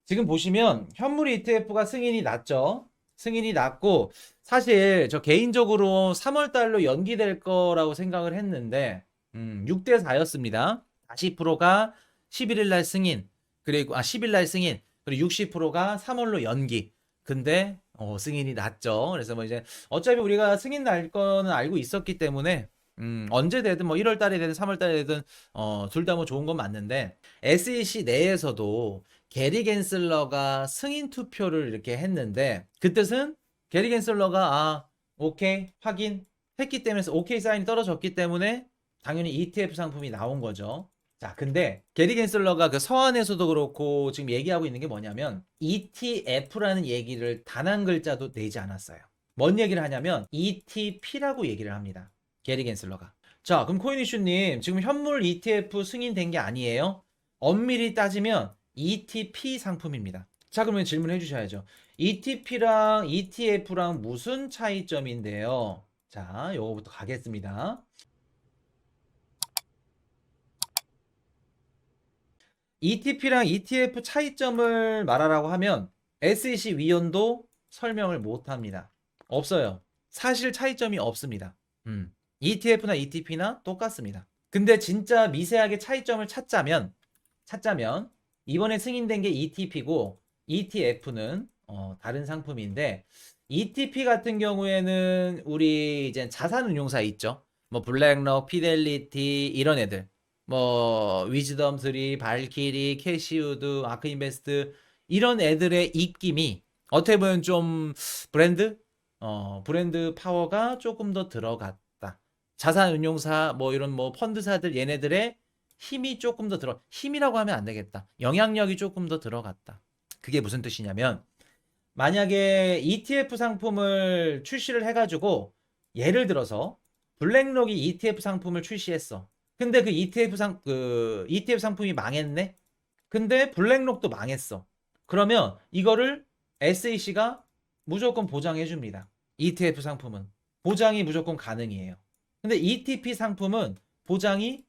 지금 보시면 현물 ETF가 승인이 났죠. 승인이 났고 사실 저 개인적으로 3월 달로 연기될 거라고 생각을 했는데 6대 4였습니다. 40%가 11일 날 승인. 그리고 10일 날 승인. 그리고 60%가 3월로 연기. 근데 승인이 났죠. 그래서 뭐 이제 어차피 우리가 승인 날 거는 알고 있었기 때문에 언제 되든 뭐 1월 달에 되든 3월 달에 되든 둘 다 뭐 좋은 건 맞는데 SEC 내에서도 게리 겐슬러가 승인 투표를 이렇게 했는데 그 뜻은 게리 겐슬러가 오케이 확인했기 때문에 오케이 사인이 떨어졌기 때문에 당연히 ETF 상품이 나온 거죠. 자, 근데 게리 겐슬러가 그 서한에서도 그렇고 지금 얘기하고 있는 게 뭐냐면 ETF라는 얘기를 단 한 글자도 내지 않았어요. 뭔 얘기를 하냐면 ETP라고 얘기를 합니다. 게리 겐슬러가. 자, 그럼 코인이슈님 지금 현물 ETF 승인된 게 아니에요? 엄밀히 따지면 ETP 상품입니다. 자, 그러면 질문해 주셔야죠. ETP랑 ETF랑 무슨 차이점인데요? 자, 요거부터 가겠습니다. ETP랑 ETF 차이점을 말하라고 하면 SEC 위원도 설명을 못 합니다. 없어요. 사실 차이점이 없습니다. ETF나 ETP나 똑같습니다. 근데 진짜 미세하게 차이점을 찾자면 이번에 승인된 게 ETP고 ETF는 다른 상품인데 ETP 같은 경우에는 우리 이제 자산운용사 있죠. 뭐 블랙록, 피델리티 이런 애들. 뭐 위즈덤 3, 발키리, 캐시우드, 아크인베스트 이런 애들의 입김이 어떻게 보면 좀 브랜드 파워가 조금 더 들어갔다. 자산운용사 뭐 이런 뭐 펀드사들 얘네들의 힘이 조금 더 힘이라고 하면 안 되겠다. 영향력이 조금 더 들어갔다. 그게 무슨 뜻이냐면 만약에 ETF 상품을 출시를 해가지고 예를 들어서 블랙록이 ETF 상품을 출시했어. 근데 그 ETF 상품이 망했네. 근데 블랙록도 망했어. 그러면 이거를 SEC가 무조건 보장해 줍니다. ETF 상품은 보장이 무조건 가능이에요. 근데 ETP 상품은 보장이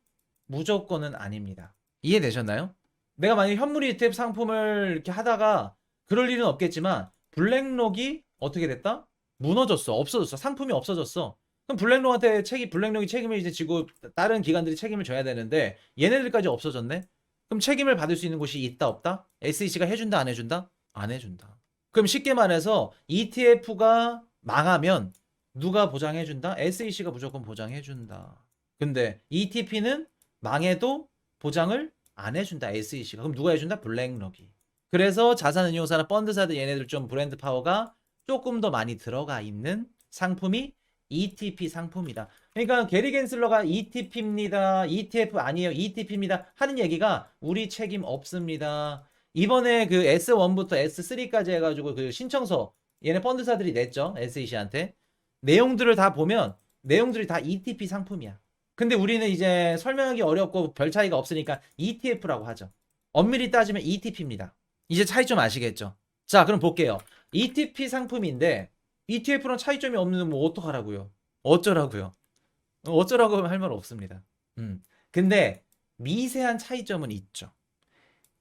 무조건은 아닙니다. 이해되셨나요? 내가 만약에 현물 ETF 상품을 이렇게 하다가 그럴 일은 없겠지만 블랙록이 어떻게 됐다? 무너졌어. 없어졌어. 상품이 없어졌어. 그럼 블랙록이 책임을 이제 지고 다른 기관들이 책임을 져야 되는데 얘네들까지 없어졌네? 그럼 책임을 받을 수 있는 곳이 있다 없다? SEC가 해준다 안 해준다? 안 해준다. 그럼 쉽게 말해서 ETF가 망하면 누가 보장해준다? SEC가 무조건 보장해준다. 근데 ETP는 망해도 보장을 안 해준다. SEC가. 그럼 누가 해준다? 블랙록이. 그래서 자산운용사나 펀드사들 얘네들 좀 브랜드 파워가 조금 더 많이 들어가 있는 상품이 ETP 상품이다. 그러니까 게리 겐슬러가 ETP입니다. ETF 아니에요. ETP입니다. 하는 얘기가 우리 책임 없습니다. 이번에 그 S1부터 S3까지 해가지고 그 신청서 얘네 펀드사들이 냈죠. SEC한테. 내용들을 다 보면 내용들이 다 ETP 상품이야. 근데 우리는 이제 설명하기 어렵고 별 차이가 없으니까 ETF라고 하죠. 엄밀히 따지면 ETP입니다. 이제 차이점 아시겠죠? 자, 그럼 볼게요. ETP 상품인데 ETF랑 차이점이 없는 뭐 어떡하라고요? 어쩌라고요? 어쩌라고 하면 할 말 없습니다. 근데 미세한 차이점은 있죠.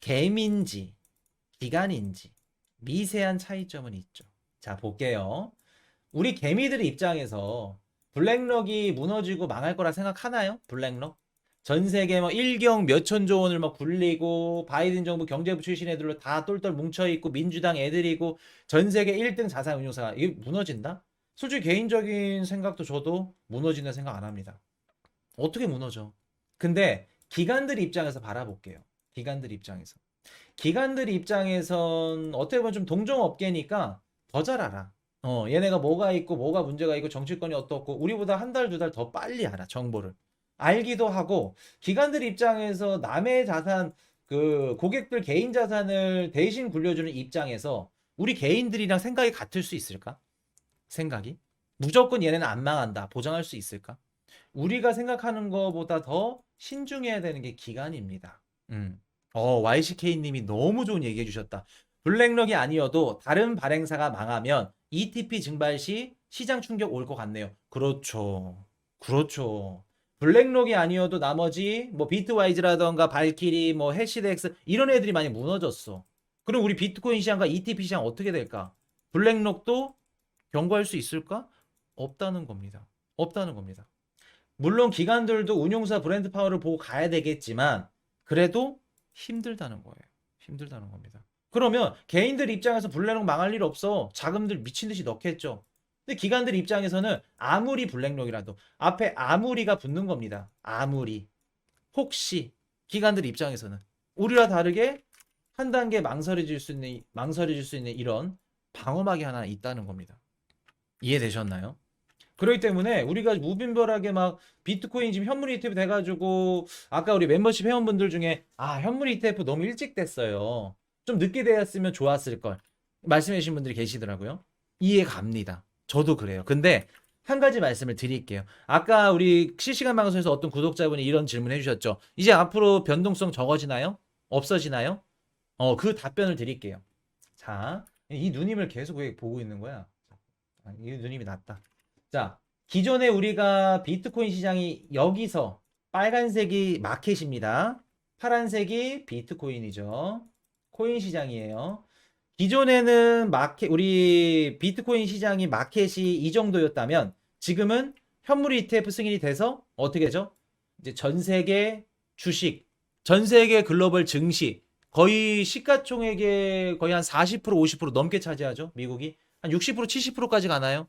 개민지, 기간인지 미세한 차이점은 있죠. 자, 볼게요. 우리 개미들 입장에서 블랙록이 무너지고 망할 거라 생각하나요? 블랙록? 전 세계 뭐 1경 몇천조 원을 막 굴리고 바이든 정부 경제부 출신 애들로 다 똘똘 뭉쳐있고 민주당 애들이고 전 세계 1등 자산운용사 이게 무너진다? 솔직히 개인적인 생각도 저도 무너진다 생각 안 합니다. 어떻게 무너져? 근데 기관들 입장에서 바라볼게요. 기관들 입장에서. 기관들 입장에선 어떻게 보면 좀 동종업계니까 더 잘 알아. 얘네가 뭐가 있고 뭐가 문제가 있고 정치권이 어떻고 우리보다 한 달, 두 달 더 빨리 알아, 정보를. 알기도 하고 기관들 입장에서 남의 자산 그 고객들 개인 자산을 대신 굴려주는 입장에서 우리 개인들이랑 생각이 같을 수 있을까? 생각이? 무조건 얘네는 안 망한다. 보장할 수 있을까? 우리가 생각하는 것보다 더 신중해야 되는 게 기간입니다. YCK님이 너무 좋은 얘기 해주셨다. 블랙록이 아니어도 다른 발행사가 망하면 ETP 증발 시 시장 충격 올 것 같네요. 그렇죠. 그렇죠. 블랙록이 아니어도 나머지 뭐 비트와이즈라던가 발키리 뭐 해시덱스 이런 애들이 많이 무너졌어. 그럼 우리 비트코인 시장과 ETP 시장 어떻게 될까? 블랙록도 경고할 수 있을까? 없다는 겁니다. 없다는 겁니다. 물론 기관들도 운용사 브랜드 파워를 보고 가야 되겠지만 그래도 힘들다는 거예요. 힘들다는 겁니다. 그러면 개인들 입장에서 블랙록 망할 일 없어. 자금들 미친 듯이 넣겠죠. 근데 기관들 입장에서는 아무리 블랙록이라도 앞에 아무리가 붙는 겁니다. 아무리. 혹시 기관들 입장에서는 우리와 다르게 한 단계 망설여질 수 있는 이런 방어막이 하나 있다는 겁니다. 이해되셨나요? 그렇기 때문에 우리가 무분별하게 막 비트코인 지금 현물 ETF 돼가지고 아까 우리 멤버십 회원분들 중에 현물 ETF 너무 일찍 됐어요. 좀 늦게 되었으면 좋았을 걸 말씀해 주신 분들이 계시더라고요. 이해 갑니다. 저도 그래요. 근데 한 가지 말씀을 드릴게요. 아까 우리 실시간 방송에서 어떤 구독자분이 이런 질문 해주셨죠. 이제 앞으로 변동성 적어지나요? 없어지나요? 그 답변을 드릴게요. 자, 이 누님을 계속 왜 보고 있는 거야? 이 누님이 낫다. 자, 기존에 우리가 비트코인 시장이 여기서 빨간색이 마켓입니다. 파란색이 비트코인이죠. 코인 시장이에요. 기존에는 우리 비트코인 시장이 마켓이 이 정도였다면 지금은 현물 ETF 승인이 돼서 어떻게 되죠? 이제 전 세계 주식, 전 세계 글로벌 증시 거의 시가총액의 거의 한 40% 50% 넘게 차지하죠. 미국이 한 60% 70%까지 가나요?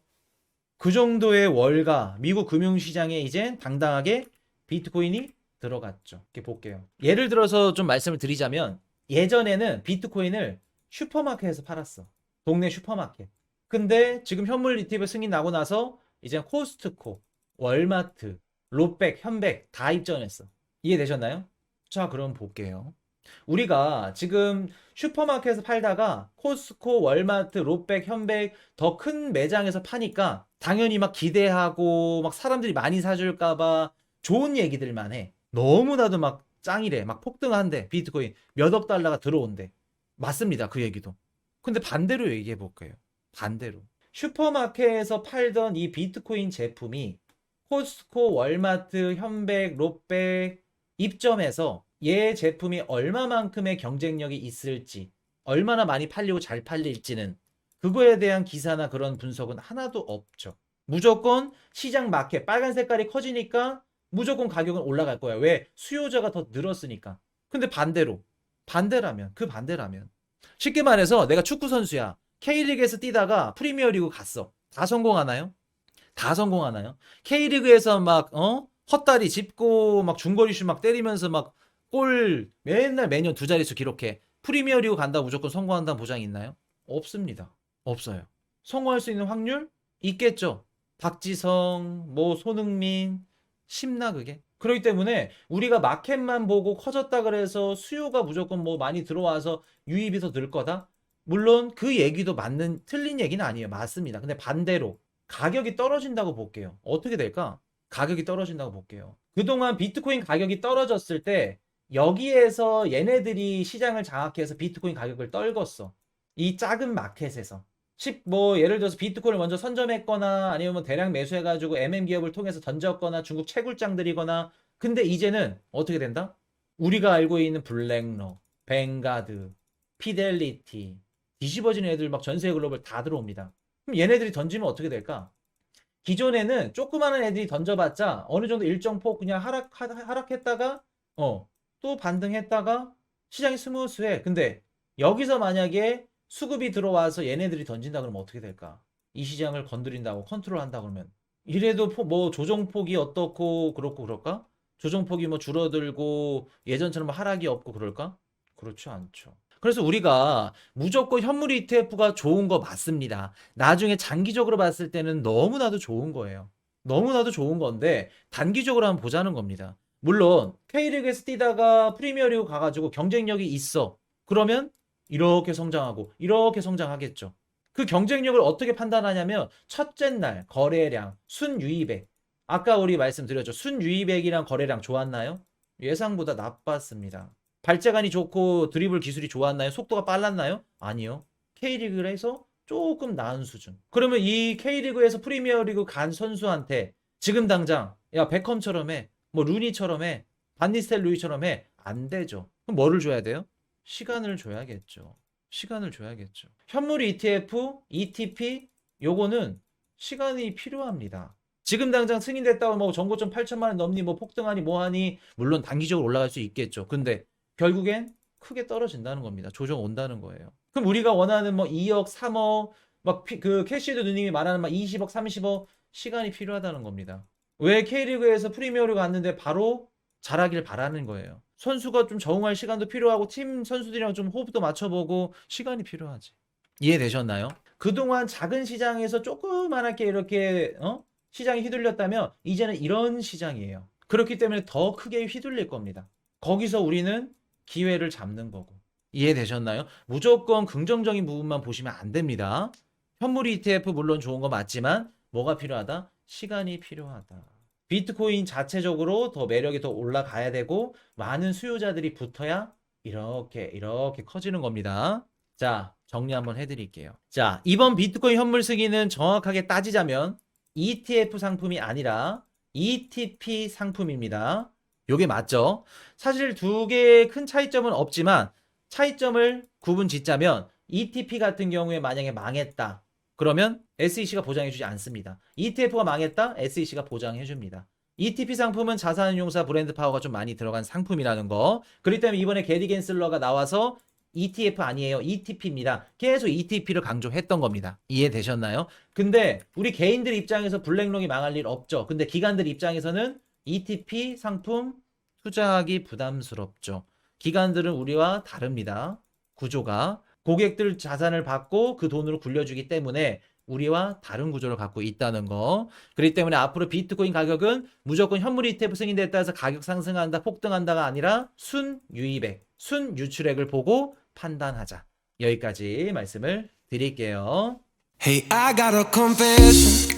그 정도의 월가 미국 금융시장에 이제 당당하게 비트코인이 들어갔죠. 이렇게 볼게요. 예를 들어서 좀 말씀을 드리자면 예전에는 비트코인을 슈퍼마켓에서 팔았어. 동네 슈퍼마켓. 근데 지금 현물 ETF 승인 나고 나서 이제 코스트코, 월마트, 롯백, 현백 다 입점했어. 이해되셨나요? 자, 그럼 볼게요. 우리가 지금 슈퍼마켓에서 팔다가 코스코, 월마트, 롯백, 현백 더 큰 매장에서 파니까 당연히 막 기대하고 막 사람들이 많이 사줄까봐 좋은 얘기들만 해. 너무나도 막 짱이래. 막 폭등한대. 비트코인 몇억 달러가 들어온대. 맞습니다. 그 얘기도. 근데 반대로 얘기해 볼게요. 반대로. 슈퍼마켓에서 팔던 이 비트코인 제품이 코스코, 월마트, 현백, 롯백 입점해서 얘 제품이 얼마만큼의 경쟁력이 있을지, 얼마나 많이 팔리고 잘 팔릴지는 그거에 대한 기사나 그런 분석은 하나도 없죠. 무조건 시장 마켓, 빨간 색깔이 커지니까 무조건 가격은 올라갈 거야. 왜? 수요자가 더 늘었으니까. 근데 반대라면, 그 반대라면. 쉽게 말해서 내가 축구 선수야. K리그에서 뛰다가 프리미어리그 갔어. 다 성공하나요? 다 성공하나요? K리그에서 막, 헛다리 짚고 막 중거리 슛 막 때리면서 막 골 맨날 매년 두 자릿수 기록해. 프리미어리그 간다고 무조건 성공한다는 보장이 있나요? 없습니다. 없어요. 성공할 수 있는 확률? 있겠죠. 박지성, 뭐 손흥민, 쉽나 그게? 그렇기 때문에 우리가 마켓만 보고 커졌다 그래서 수요가 무조건 뭐 많이 들어와서 유입이 더 늘 거다? 물론 그 얘기도 틀린 얘기는 아니에요. 맞습니다. 근데 반대로 가격이 떨어진다고 볼게요. 어떻게 될까? 가격이 떨어진다고 볼게요. 그동안 비트코인 가격이 떨어졌을 때 여기에서 얘네들이 시장을 장악해서 비트코인 가격을 떨궜어. 이 작은 마켓에서. 뭐 예를 들어서 비트코인을 먼저 선점했거나 아니면 뭐 대량 매수해가지고 기업을 통해서 던졌거나 중국 채굴장들이거나 근데 이제는 어떻게 된다? 우리가 알고 있는 블랙록, 뱅가드, 피델리티 뒤집어지는 애들 막 전세 글로벌 다 들어옵니다. 그럼 얘네들이 던지면 어떻게 될까? 기존에는 조그마한 애들이 던져봤자 어느 정도 일정 폭 그냥 하락했다가 또 반등했다가 시장이 스무스해. 근데 여기서 만약에 수급이 들어와서 얘네들이 던진다 그러면 어떻게 될까? 이 시장을 건드린다고 컨트롤한다 그러면 이래도 뭐 조정폭이 어떻고 그렇고 그럴까? 조정폭이 뭐 줄어들고 예전처럼 하락이 없고 그럴까? 그렇지 않죠. 그래서 우리가 무조건 현물 ETF가 좋은 거 맞습니다. 나중에 장기적으로 봤을 때는 너무나도 좋은 거예요. 너무나도 좋은 건데 단기적으로 한번 보자는 겁니다. 물론 K리그에서 뛰다가 프리미어리그 가가지고 경쟁력이 있어. 그러면 이렇게 성장하고 이렇게 성장하겠죠. 그 경쟁력을 어떻게 판단하냐면 첫째 날 거래량, 순유입액. 아까 우리 말씀드렸죠. 순유입액이랑 거래량 좋았나요? 예상보다 나빴습니다. 발재간이 좋고 드리블 기술이 좋았나요? 속도가 빨랐나요? 아니요. K리그에서 조금 나은 수준. 그러면 이 K리그에서 프리미어리그 간 선수한테 지금 당장 야 베컴처럼 해. 뭐 루니처럼 해. 반니스텔 루이처럼 해. 안 되죠. 그럼 뭐를 줘야 돼요? 시간을 줘야겠죠. 시간을 줘야겠죠. 현물 ETF, ETP 요거는 시간이 필요합니다. 지금 당장 승인됐다고 뭐 정고점 8천만 원 넘니 뭐 폭등하니 뭐하니 물론 단기적으로 올라갈 수 있겠죠. 근데 결국엔 크게 떨어진다는 겁니다. 조정 온다는 거예요. 그럼 우리가 원하는 뭐 2억, 3억 막 그 캐시드 누님이 말하는 막 20억, 30억 시간이 필요하다는 겁니다. 왜 K리그에서 프리미어리그 갔는데 바로 잘하길 바라는 거예요. 선수가 좀 적응할 시간도 필요하고 팀 선수들이랑 좀 호흡도 맞춰보고 시간이 필요하지. 이해되셨나요? 그동안 작은 시장에서 조그만하게 이렇게 시장이 휘둘렸다면 이제는 이런 시장이에요. 그렇기 때문에 더 크게 휘둘릴 겁니다. 거기서 우리는 기회를 잡는 거고. 이해되셨나요? 무조건 긍정적인 부분만 보시면 안 됩니다. 현물 ETF 물론 좋은 거 맞지만 뭐가 필요하다? 시간이 필요하다. 비트코인 자체적으로 더 매력이 더 올라가야 되고 많은 수요자들이 붙어야 이렇게 커지는 겁니다. 자, 정리 한번 해드릴게요. 자, 이번 비트코인 현물 승인은 정확하게 따지자면 ETF 상품이 아니라 ETP 상품입니다. 요게 맞죠? 사실 두 개의 큰 차이점은 없지만 차이점을 구분 짓자면 ETP 같은 경우에 만약에 망했다. 그러면 SEC가 보장해주지 않습니다. ETF가 망했다? SEC가 보장해줍니다. ETP 상품은 자산운용사 브랜드 파워가 좀 많이 들어간 상품이라는 거. 그렇기 때문에 이번에 게리 겐슬러가 나와서 ETF 아니에요. ETP입니다. 계속 ETP를 강조했던 겁니다. 이해되셨나요? 근데 우리 개인들 입장에서 블랙롱이 망할 일 없죠. 근데 기관들 입장에서는 ETP 상품 투자하기 부담스럽죠. 기관들은 우리와 다릅니다. 구조가. 고객들 자산을 받고 그 돈으로 굴려주기 때문에 우리와 다른 구조를 갖고 있다는 거. 그렇기 때문에 앞으로 비트코인 가격은 무조건 현물 ETF 승인됐다 해서 가격 상승한다, 폭등한다가 아니라 순유입액, 순유출액을 보고 판단하자. 여기까지 말씀을 드릴게요. Hey, I got a confession.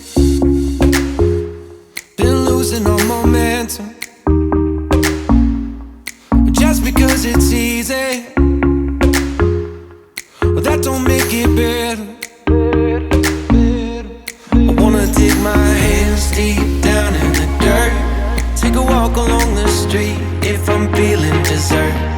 Been losing all momentum. Just because it's easy, well, that don't make it better. I wanna dig my hands deep down in the dirt. Take a walk along the street if I'm feeling dessert.